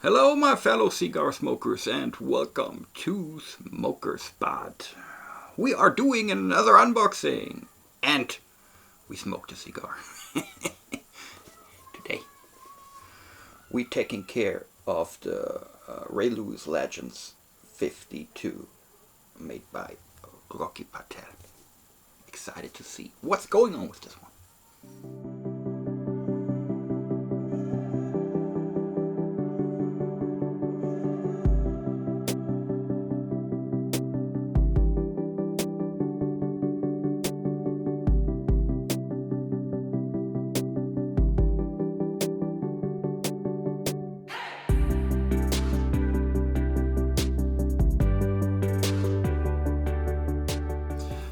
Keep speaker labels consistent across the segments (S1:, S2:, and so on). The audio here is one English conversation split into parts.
S1: Hello my fellow cigar smokers and welcome to Smoker Spot. We are doing another unboxing and we smoked a cigar. Today we're taking care of the Ray Lewis Legends 52 made by Rocky Patel. Excited to see what's going on with this one.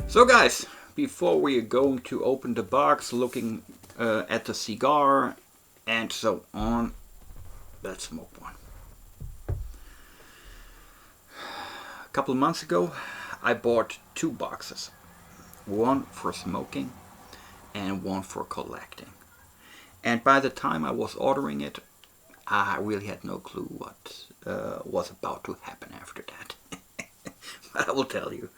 S1: So guys, before we are going to open the box, looking at the cigar and so on, let's smoke one. A couple of months ago I bought two boxes, one for smoking and one for collecting, and by the time I was ordering it I really had no clue what was about to happen after that. But I will tell you.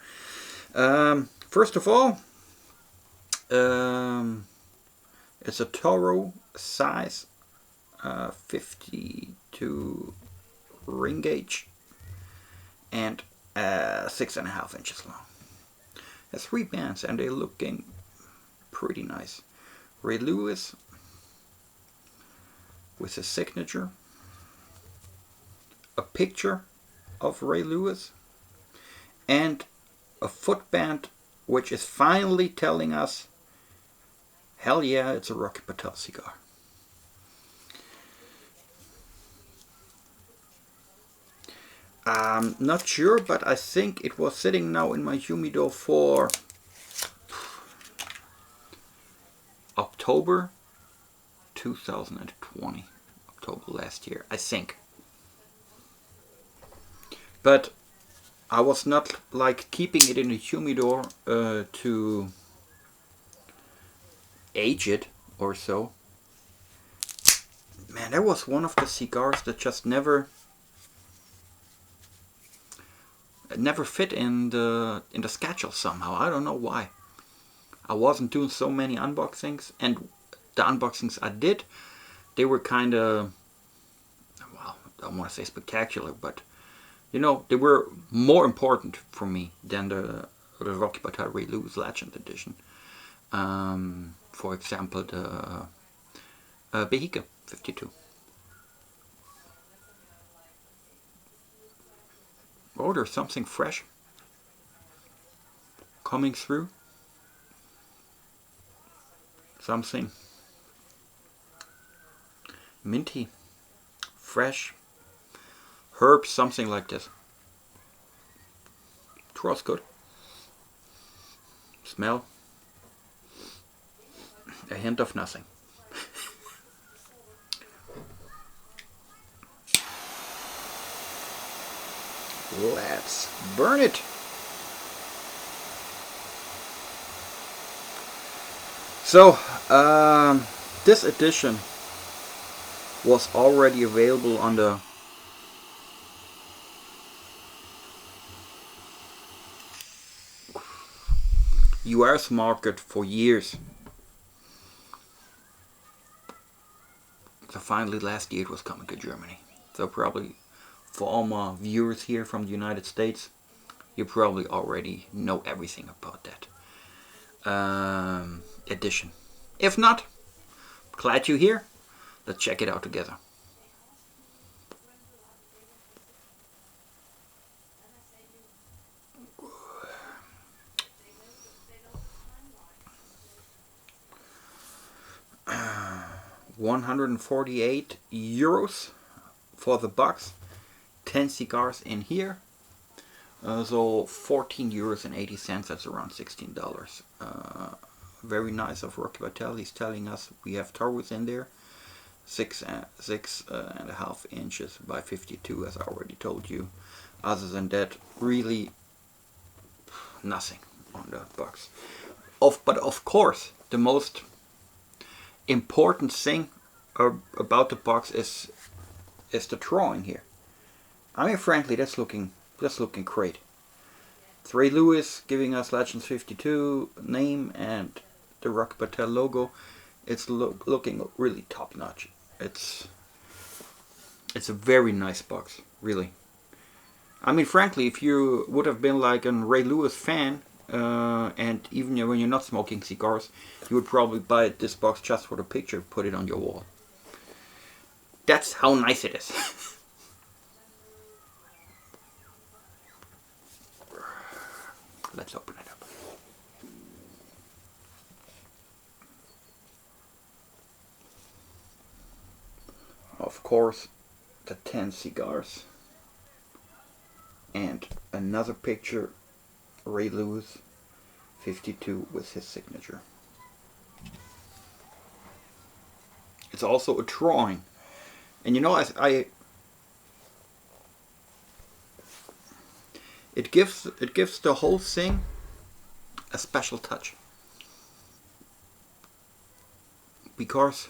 S1: First of all, it's a Toro size 52 ring gauge and 6.5 inches long. It has 3 bands and they're looking pretty nice. Ray Lewis with his signature, a picture of Ray Lewis, and a footband which is finally telling us, hell yeah, it's a Rocky Patel cigar. I'm not sure, but I think it was sitting now in my humidor for October 2020, October last year, I think. But I was not like keeping it in the humidor to age it or so. Man, that was one of the cigars that just never fit in the schedule somehow. I don't know why. I wasn't doing so many unboxings, and the unboxings I did, they were kind of, well, I don't want to say spectacular, but you know, they were more important for me than the Rocky Patel Ray Lewis Legend Edition. For example, the Vehicle 52. Oh, there's something fresh coming through. Something minty, fresh. Herbs, something like this. Smells good. Smell. A hint of nothing. Let's burn it. So, this edition was already available on the US market for years. So finally last year it was coming to Germany. So probably for all my viewers here from the United States, you probably already know everything about that edition. If not, glad you're here. Let's check it out together. €148 for the box. 10 cigars in here. So €14.80. That's around $16. Very nice of Rocky Patel. He's telling us we have Taurus in there. 6.5 inches by 52, as I already told you. Other than that, really nothing on the box. But of course, the most important thing about the box is is the drawing here. I mean, frankly, that's looking great. It's Ray Lewis giving us Legends 52 name and the Rocky Patel logo. It's looking really top notch. It's a very nice box, really. I mean, frankly, if you would have been like a Ray Lewis fan, and even when you're not smoking cigars, you would probably buy this box just for the picture, put it on your wall. That's how nice it is. Let's open it up. Of course, the 10 cigars. And another picture, Ray Lewis, 52 with his signature. It's also a drawing. And you know, it gives the whole thing a special touch. Because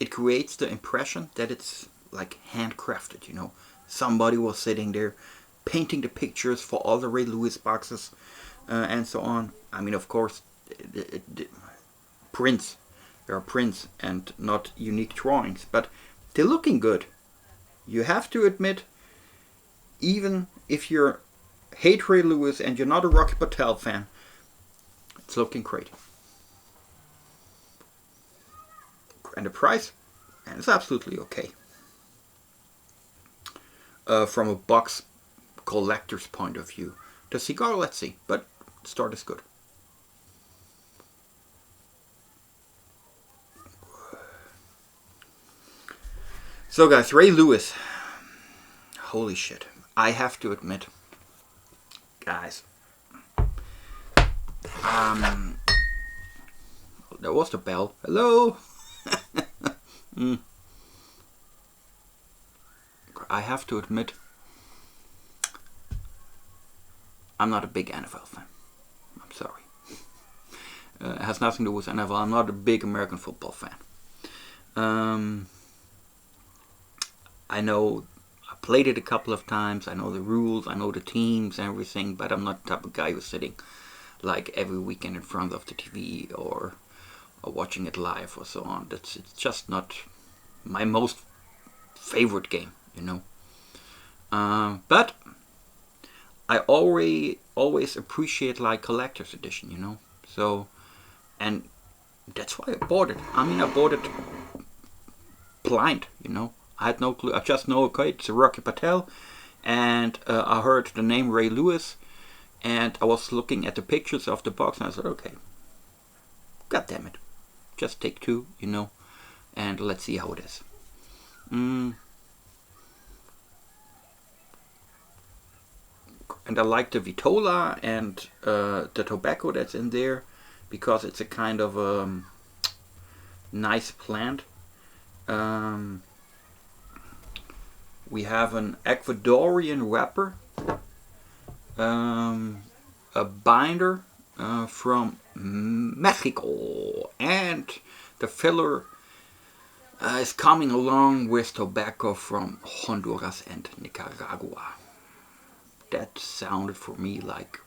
S1: it creates the impression that it's like handcrafted, you know. Somebody was sitting there painting the pictures for all the Ray Lewis boxes and so on. I mean, of course, prints. There are prints and not unique drawings, but they're looking good. You have to admit, even if you hate Ray Lewis and you're not a Rocky Patel fan, it's looking great. And the price, and it's absolutely okay. From a box collector's point of view. The cigar, let's see, but the start is good. So guys, Ray Lewis. Holy shit. I have to admit, guys, there was the bell. Hello. I have to admit, I'm not a big NFL fan. I'm sorry. It has nothing to do with NFL. I'm not a big American football fan. I know I played it a couple of times. I know the rules. I know the teams and everything. But I'm not the type of guy who's sitting like every weekend in front of the TV or watching it live or so on. It's just not my most favorite game, you know. But I always appreciate like collector's edition, you know. So, and that's why I bought it. I mean, I bought it blind, you know. I had no clue. I just know, okay, it's a Rocky Patel, and I heard the name Ray Lewis, and I was looking at the pictures of the box, and I said, okay, god damn it, just take two, you know, and let's see how it is. And I like the Vitola and the tobacco that's in there, because it's a kind of nice plant. We have an Ecuadorian wrapper, a binder from Mexico, and the filler is coming along with tobacco from Honduras and Nicaragua. That sounded for me like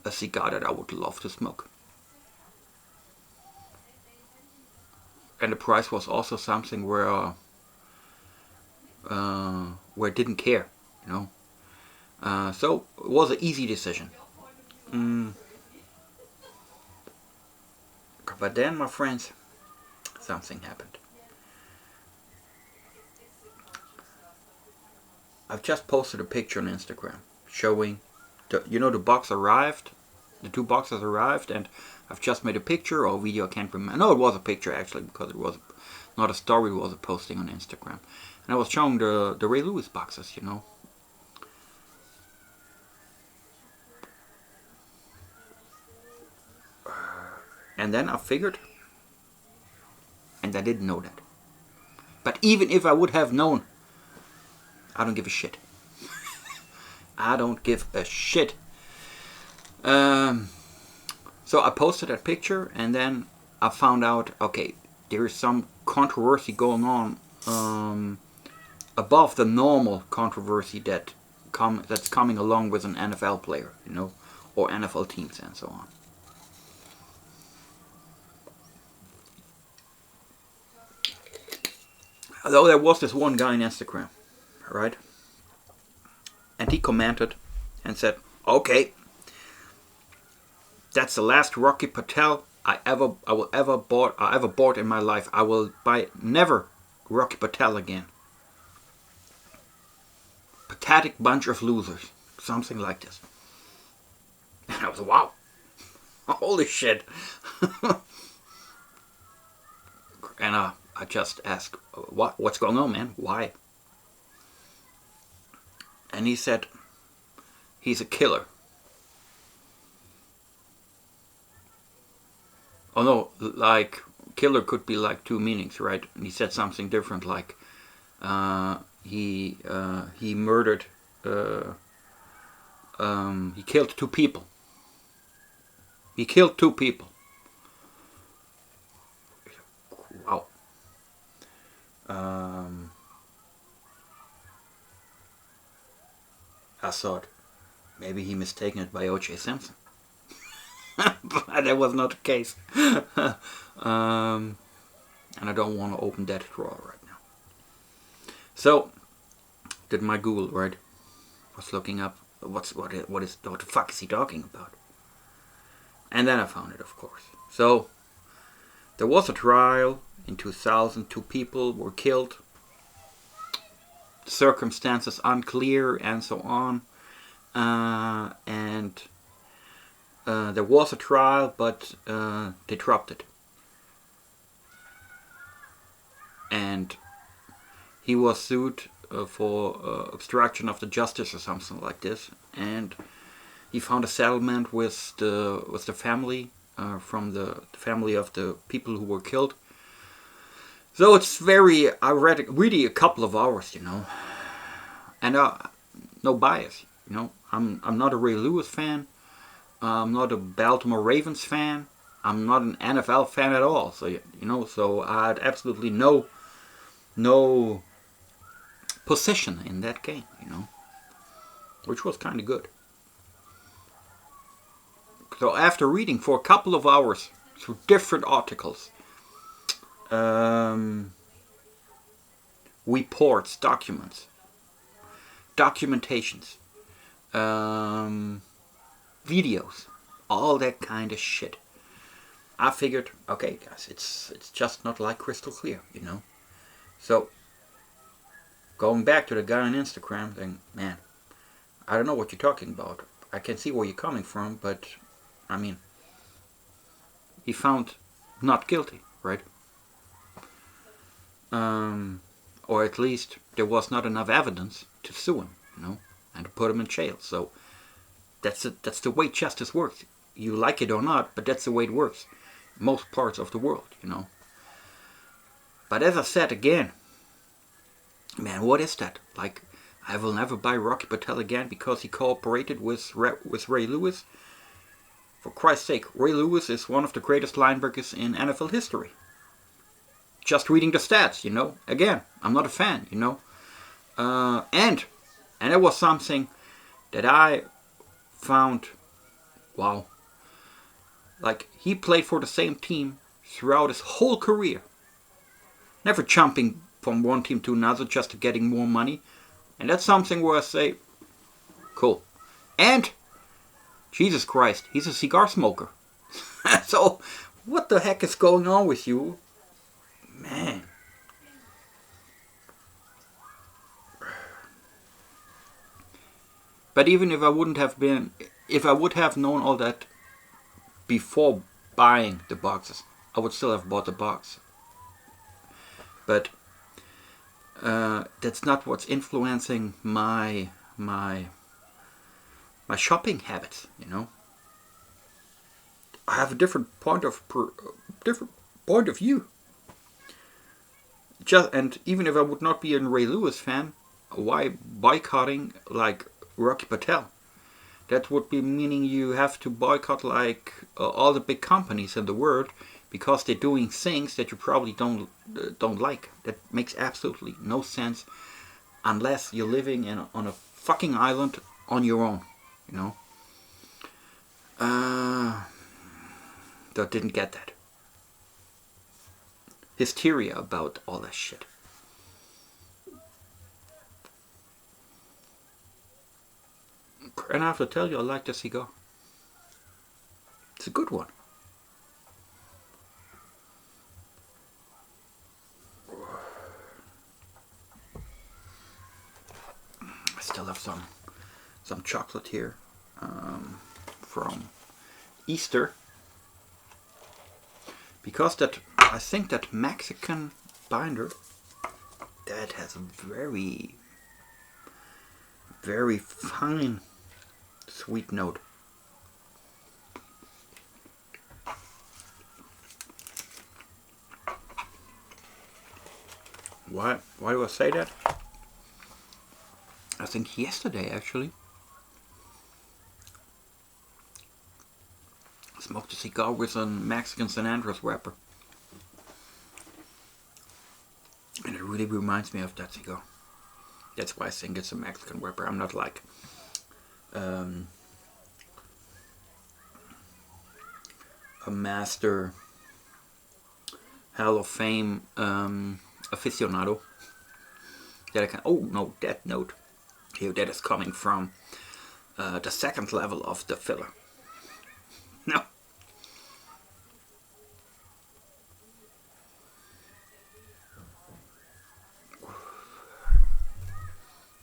S1: a cigar that I would love to smoke. And the price was also something where I didn't care, you know. So it was an easy decision. But then, my friends, something happened. I've just posted a picture on Instagram showing the box arrived. The two boxes arrived, and I've just made a picture or video. I can't remember. No, it was a picture actually, because it was not a story. It was a posting on Instagram. And I was showing the Ray Lewis boxes, you know. And then I figured, and I didn't know that. But even if I would have known, I don't give a shit. I don't give a shit. So I posted that picture, and then I found out, okay, there is some controversy going on above the normal controversy that's coming along with an NFL player, or NFL teams and so on. Although there was this one guy on Instagram, right? And he commented and said, "Okay, that's the last Rocky Patel I ever bought in my life. I will buy never Rocky Patel again. Pathetic bunch of losers," something like this. And I was, wow, holy shit. And I just asked, what's going on, man? Why? And he said, he's a killer. Oh no, like, killer could be like two meanings, right? And he said something different, like, he murdered, he killed two people. He killed two people. Wow. I thought maybe he mistaken it by O.J. Simpson. But that was not the case. And I don't want to open that drawer right now. So, did my Google, right? Was looking up what the fuck is he talking about? And then I found it, of course. So, there was a trial in 2000. 2 people were killed. Circumstances unclear and so on. And there was a trial, but they dropped it. And he was sued for obstruction of the justice or something like this. And he found a settlement with the family, from the family of the people who were killed. So it's very, I read it really a couple of hours, and no bias, I'm not a Ray Lewis fan. I'm not a Baltimore Ravens fan. I'm not an NFL fan at all. So so I had absolutely no position in that game, which was kind of good. So after reading for a couple of hours through different articles, reports, documentations, videos, all that kind of shit, I figured, okay guys, it's just not like crystal clear, So, going back to the guy on Instagram thing, man, I don't know what you're talking about. I can see where you're coming from, but, I mean, he found not guilty, right? Or at least there was not enough evidence to sue him, and to put him in jail. So that's the way justice works. You like it or not, but that's the way it works. Most parts of the world, But as I said again, man, what is that? Like, I will never buy Rocky Patel again because he cooperated with Ray Lewis. For Christ's sake, Ray Lewis is one of the greatest linebackers in NFL history. Just reading the stats, Again, I'm not a fan, And it was something that I found, wow. Like, he played for the same team throughout his whole career. Never jumping from one team to another just to getting more money. And that's something where I say, cool. And, Jesus Christ, he's a cigar smoker. So, what the heck is going on with you? Man. But even if I would have known all that before buying the boxes, I would still have bought the box. But that's not what's influencing my shopping habits. I have a different point of view. And even if I would not be a Ray Lewis fan, why boycotting like Rocky Patel? That would be meaning you have to boycott like all the big companies in the world because they're doing things that you probably don't like. That makes absolutely no sense unless you're living on a fucking island on your own, you know. That didn't get that. Hysteria about all that shit. And I have to tell you, I like the cigar. It's a good one. I still have some chocolate here from Easter, because that I think that Mexican binder that has a very, very fine sweet note. Why do I say that? I think yesterday actually I smoked a cigar with a Mexican San Andres wrapper, and it really reminds me of that cigar. That's why I think it's a Mexican wrapper. I'm not like a master Hall of Fame aficionado that I can. Oh no, that note here, that is coming from the second level of the filler. No.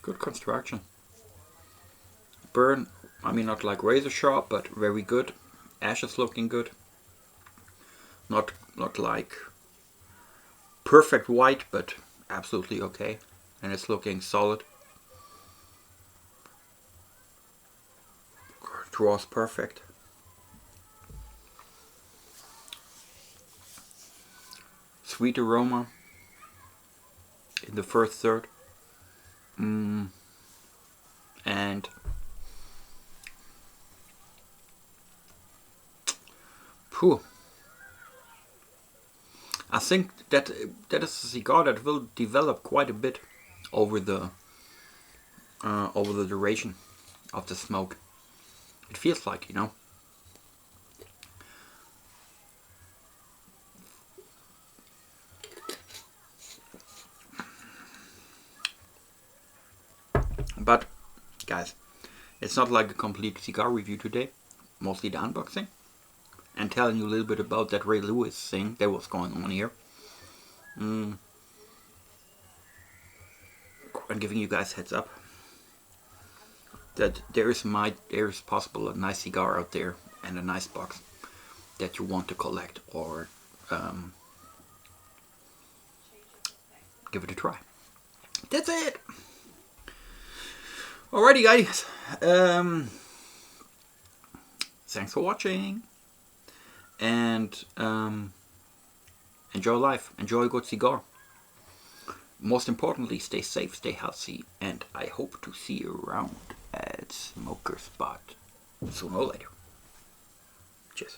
S1: Good construction. Burn, I mean, not like razor sharp, but very good. Ashes looking good. Not like perfect white, but absolutely okay. And it's looking solid. Draws perfect. Sweet aroma in the first third. And phew, I think that is a cigar that will develop quite a bit over the duration of the smoke. It feels like, you know. But guys, it's not like a complete cigar review today. Mostly the unboxing and telling you a little bit about that Ray Lewis thing that was going on here. And giving you guys heads up that there is possible a nice cigar out there and a nice box that you want to collect or give it a try. That's it. Alrighty guys, thanks for watching, and enjoy life, enjoy a good cigar. Most importantly, stay safe, stay healthy, and I hope to see you around at Smoker Spot sooner or later. Cheers.